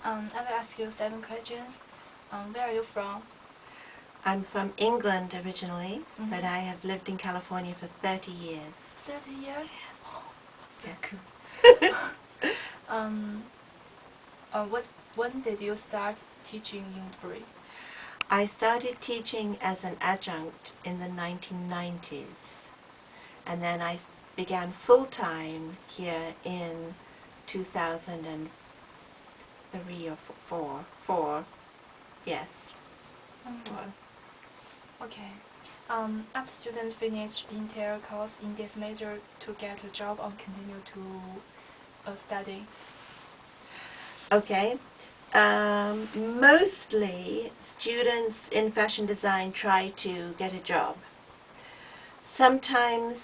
I will ask you 7 questions. Where are you from? I'm from England originally, but I have lived in California for 30 years. 30 years? Yeah. Cool. When did you start teaching in Woodbury? I started teaching as an adjunct in the 1990s, and then I began full-time here in 2003 or four. Yes. Okay. After students finish entire course in this major to get a job or continue to study? Okay. Mostly students in fashion design try to get a job. Sometimes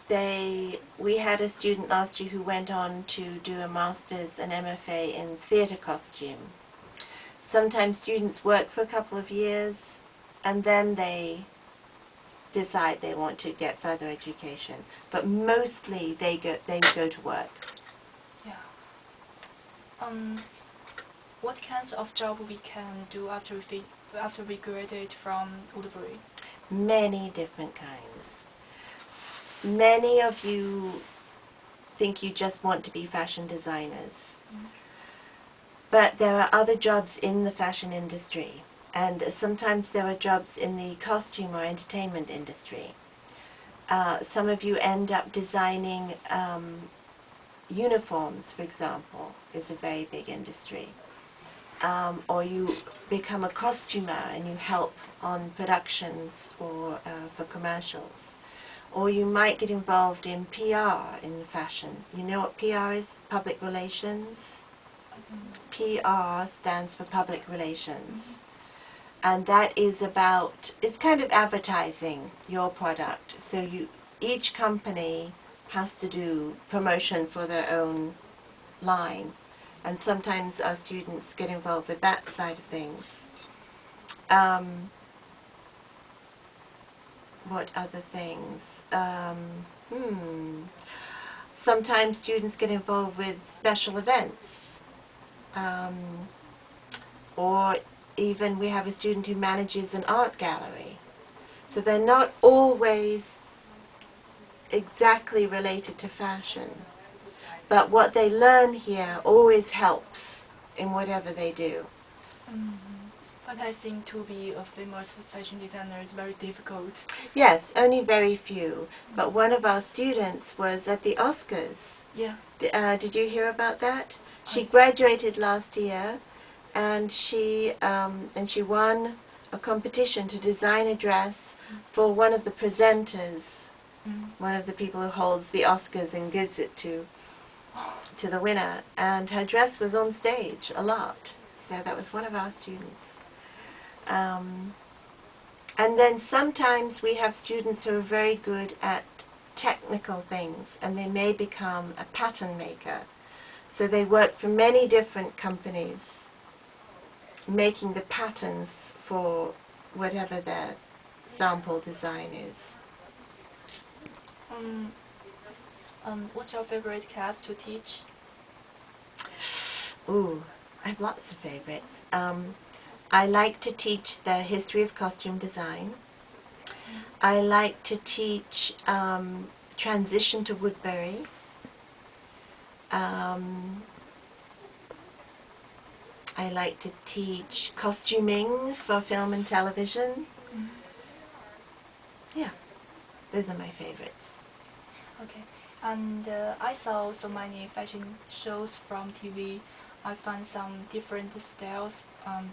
we had a student last year who went on to do a master's and MFA in theatre costume. Sometimes students work for a couple of years and then they decide they want to get further education. But mostly they go to work. Yeah. What kinds of job we can do after we graduate from Woodbury? Many different kinds. Many of you think you just want to be fashion designers. But there are other jobs in the fashion industry, and sometimes there are jobs in the costume or entertainment industry. Some of you end up designing uniforms, for example, is a very big industry. Or you become a costumer and you help on productions or for commercials. Or you might get involved in PR in the fashion. You know what PR is? Public relations. PR stands for public relations. And that is about, it's kind of advertising your product. So each company has to do promotion for their own line. And sometimes our students get involved with that side of things. What other things? Sometimes students get involved with special events. Or even we have a student who manages an art gallery. So they're not always exactly related to fashion. But what they learn here always helps in whatever they do. But I think to be a famous fashion designer is very difficult. Yes, only very few. But one of our students was at the Oscars. Yeah. Did you hear about that? She graduated last year, and she won a competition to design a dress for one of the presenters, one of the people who holds the Oscars and gives it to the winner. And her dress was on stage a lot. So that was one of our students. And then sometimes we have students who are very good at technical things, and they may become a pattern maker. So they work for many different companies, making the patterns for whatever their sample design is. What's your favorite class to teach? Ooh, I have lots of favorites. I like to teach the history of costume design. I like to teach transition to Woodbury. I like to teach costuming for film and television. Yeah, those are my favorites. Okay, and I saw so many fashion shows from TV. I found some different styles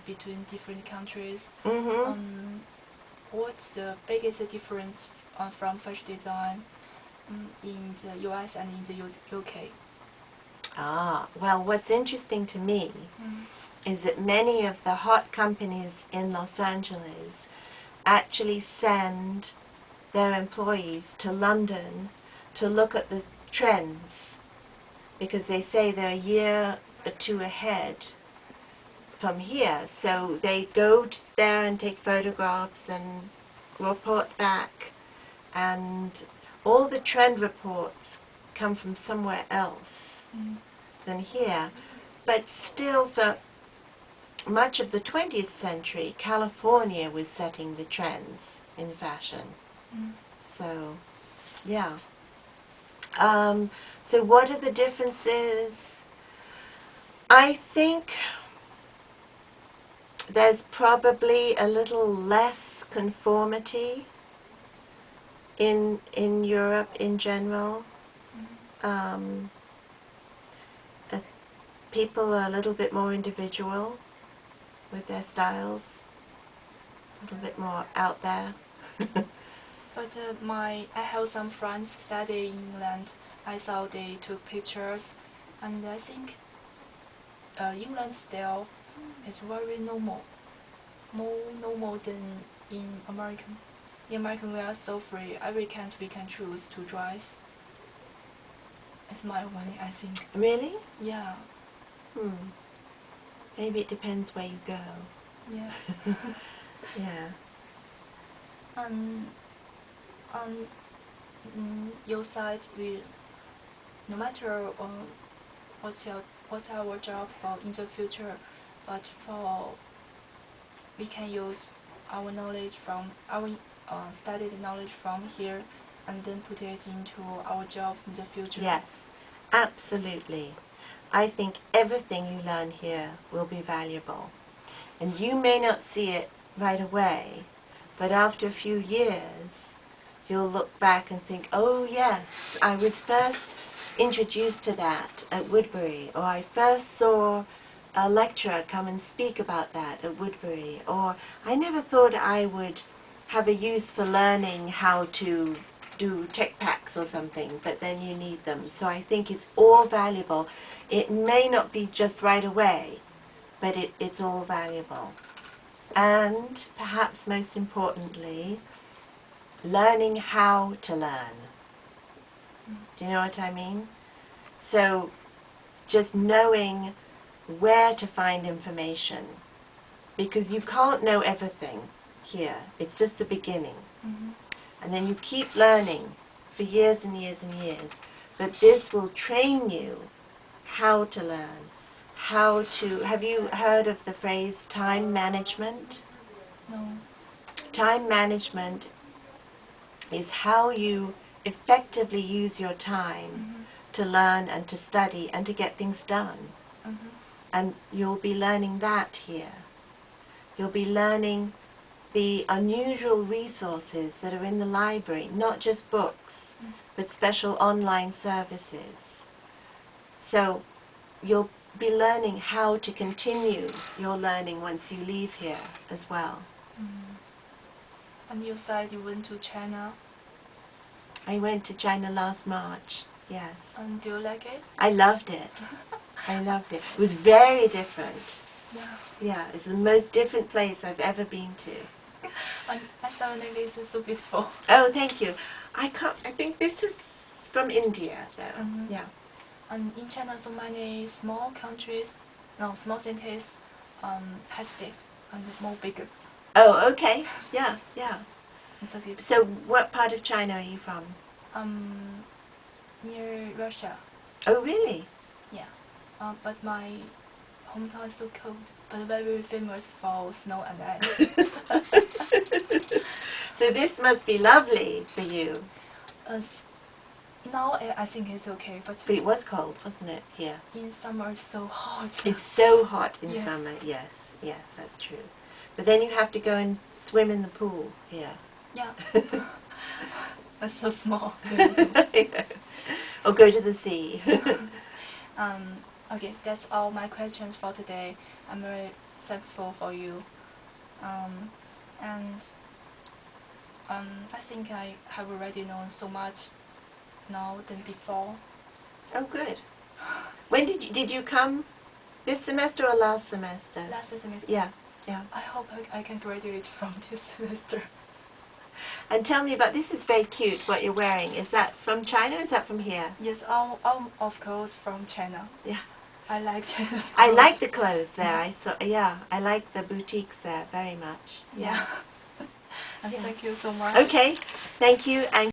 between different countries. What's the biggest difference from fashion design in the US and in the UK? Well, what's interesting to me is that many of the hot companies in Los Angeles actually send their employees to London to look at the trends, because they say they're a year or two ahead from here. So they go there and take photographs and report back, and all the trend reports come from somewhere else than here. But still, for much of the 20th century, California was setting the trends in fashion. So, yeah. So what are the differences? I think there's probably a little less conformity in Europe in general. People are a little bit more individual with their styles, a little bit more out there. But I have some friends study in England. I saw they took pictures, and I think England style is very normal, more normal than in American. In American we are so free. Every weekend we can choose to dress. It's my opinion, I think. Really? Yeah. Maybe it depends where you go. Yeah. Yeah. On your side, no matter what's our job for in the future, but we can use our knowledge from our studied knowledge from here, and then put it into our jobs in the future. Yes, absolutely. I think everything you learn here will be valuable, and you may not see it right away, but after a few years you'll look back and think, oh yes, I was first introduced to that at Woodbury, or I first saw a lecturer come and speak about that at Woodbury, or I never thought I would have a use for learning how to do tech packs or something, but then you need them. So I think it's all valuable. It may not be just right away, but it's all valuable. And perhaps most importantly, learning how to learn. Do you know what I mean? So just knowing where to find information, because you can't know everything here. It's just the beginning. And then you keep learning for years and years and years. But this will train you how to learn, how to... Have you heard of the phrase time management? No. Time management is how you effectively use your time to learn and to study and to get things done. And you'll be learning that here. You'll be learning the unusual resources that are in the library, not just books, but special online services. So you'll be learning how to continue your learning once you leave here as well. And you said you went to China? I went to China last March, yes. And do you like it? I loved it. I loved it. It was very different. Yeah. Yeah, it's the most different place I've ever been to. I thought this is so beautiful. Oh, thank you. I think this is from India, though. Yeah. And in China, so many small cities, have this and it's more bigger. Oh, okay. Yeah, yeah. It's so beautiful. So, what part of China are you from? Near Russia. Oh, really? Yeah. But my hometown is so cold, but very famous for snow and ice. So this must be lovely for you. Now I think it's okay, but it was cold, wasn't it? Yeah. In summer it's so hot. It's so hot in Yes. summer. Yes, yes, that's true. But then you have to go and swim in the pool here. Yeah. That's so small. Or go to the sea. Okay, that's all my questions for today. I'm very thankful for you. I think I have already known so much now than before. Oh, good. When did you come? This semester or last semester? Last semester. Yeah, yeah. I hope I can graduate from this semester. And tell me about, this is very cute, what you're wearing. Is that from China or is that from here? Yes, all of course from China. Yeah. I like it. I like the clothes there. I like the boutiques there very much. Yeah. And Yeah. thank you so much. Okay, thank you. And